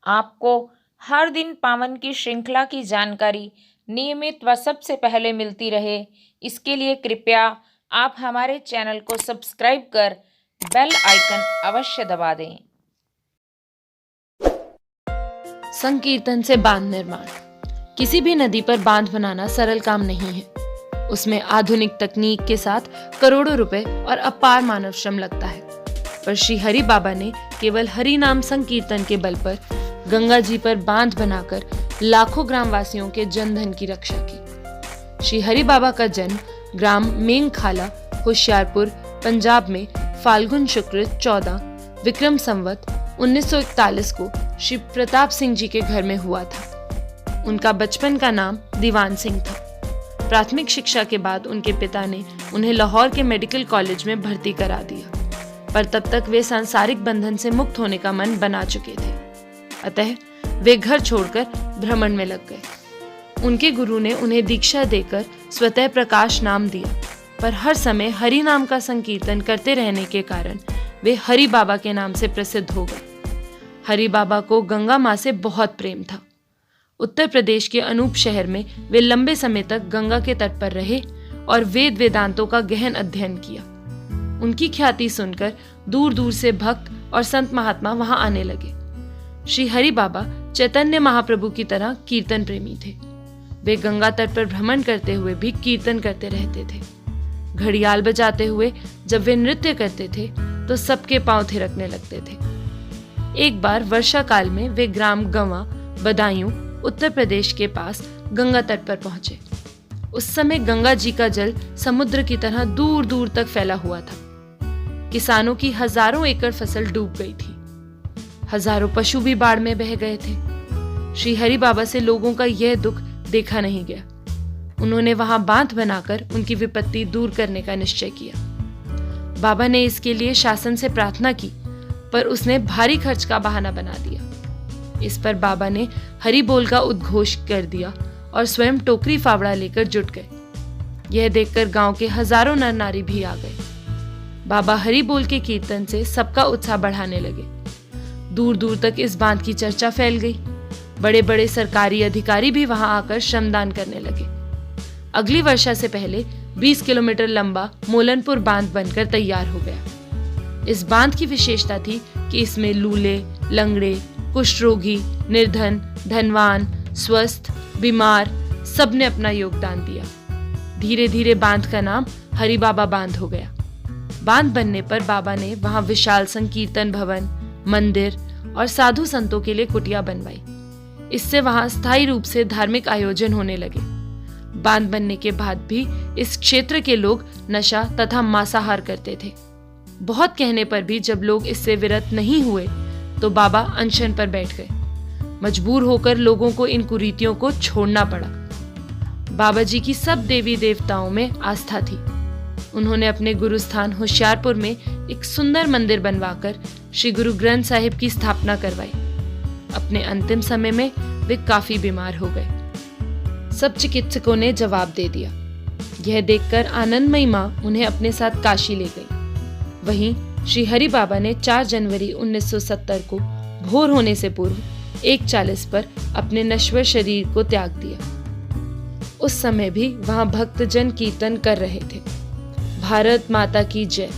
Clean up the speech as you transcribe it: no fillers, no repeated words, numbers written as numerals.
आपको हर दिन पावन की श्रृंखला की जानकारी नियमित व सबसे पहले मिलती रहे, इसके लिए कृपया आप हमारे चैनल को सब्सक्राइब कर बेल आइकन अवश्य दबा दें। संकीर्तन से बांध निर्माण। किसी भी नदी पर बांध बनाना सरल काम नहीं है। उसमें आधुनिक तकनीक के साथ करोड़ों रुपए और अपार मानव श्रम लगता है। पर श्री हरि बाबा ने केवल हरि नाम संकीर्तन के बल पर गंगा जी पर बांध बनाकर लाखों ग्रामवासियों के जनधन की रक्षा की। श्री हरि बाबा का जन्म ग्राम मेंगखाला, होशियारपुर, पंजाब में फाल्गुन शुक्ल 14 विक्रम संवत 1941 को श्री प्रताप सिंह जी के घर में हुआ था। उनका बचपन का नाम दीवान सिंह था। प्राथमिक शिक्षा के बाद उनके पिता ने उन्हें लाहौर के मेडिकल कॉलेज में भर्ती करा दिया, पर तब तक वे सांसारिक बंधन से मुक्त होने का मन बना चुके थे। अतः वे घर छोड़कर भ्रमण में लग गए। उनके गुरु ने उन्हें दीक्षा देकर स्वतः प्रकाश नाम दिया, पर हर समय हरि नाम का संकीर्तन करते रहने के कारण वे हरि बाबा के नाम से प्रसिद्ध हो गए। हरि बाबा को गंगा माँ से बहुत प्रेम था। उत्तर प्रदेश के अनूप शहर में वे लंबे समय तक गंगा के तट पर रहे और वेद वेदांतों का गहन अध्ययन किया। उनकी ख्याति सुनकर दूर दूर से भक्त और संत महात्मा वहां आने लगे। श्री हरि बाबा चैतन्य महाप्रभु की तरह कीर्तन प्रेमी थे। वे गंगा तट पर भ्रमण करते हुए भी कीर्तन करते रहते थे। घड़ियाल बजाते हुए जब वे नृत्य करते थे तो सबके पांव थिरकने लगते थे। एक बार वर्षा काल में वे ग्राम गंवा, बदायूं, उत्तर प्रदेश के पास गंगा तट पर पहुंचे। उस समय गंगा जी का जल समुद्र की तरह दूर दूर तक फैला हुआ था। किसानों की हजारों एकड़ फसल डूब गई थी। हजारों पशु भी बाढ़ में बह गए थे। श्री हरि बाबा से लोगों का यह दुख देखा नहीं गया। उन्होंने वहां बांध बनाकर उनकी विपत्ति दूर करने का निश्चय किया। बाबा ने इसके लिए शासन से प्रार्थना की, पर उसने भारी खर्च का बहाना बना दिया। इस पर बाबा ने हरि बोल का उद्घोष कर दिया और स्वयं टोकरी फावड़ा लेकर जुट गए। यह देखकर गांव के हजारों नर नारी भी आ गए। बाबा हरि बोल के कीर्तन से सबका उत्साह बढ़ाने लगे। दूर दूर तक इस बांध की चर्चा फैल गई। बड़े बड़े सरकारी अधिकारी भी वहां आकर श्रमदान करने लगे। अगली वर्षा से पहले 20 किलोमीटर लंबा मोलनपुर बांध बनकर तैयार हो गया। इस बांध की विशेषता थी कि इसमें लूले, लंगड़े, कुष्ठ रोगी, निर्धन, धनवान, स्वस्थ, बीमार सबने अपना योगदान दिया। धीरे धीरे बांध का नाम हरि बाबा बांध हो गया। बांध बनने पर बाबा ने वहां विशाल संकीर्तन भवन, मंदिर और साधु संतों के लिए कुटिया बनवाई। इससे वहां स्थायी रूप से धार्मिक आयोजन होने लगे। बांध बनने के बाद भी इस क्षेत्र के लोग नशा तथा मांसाहार करते थे। बहुत कहने पर भी जब लोग इससे विरत नहीं हुए तो बाबा अनशन पर बैठ गए। मजबूर होकर लोगों को इन कुरीतियों को छोड़ना पड़ा। बाबा जी की सब देवी देवताओं में आस्था थी। उन्होंने अपने गुरुस्थान होशियारपुर में एक सुंदर मंदिर बनवाकर श्री गुरु ग्रंथ साहिब की स्थापना करवाई। अपने अंतिम समय में वे काफी बीमार हो गए। सब चिकित्सकों ने जवाब दे दिया। यह देखकर आनंदमयी मां उन्हें अपने साथ काशी ले गई। वहीं श्री हरि बाबा ने 4 जनवरी 1970 को भोर होने से पूर्व 1:40 पर अपने नश्वर शरीर को त्याग दिया। उस समय भी वहां भक्तजन कीर्तन कर रहे थे। भारत माता की जय।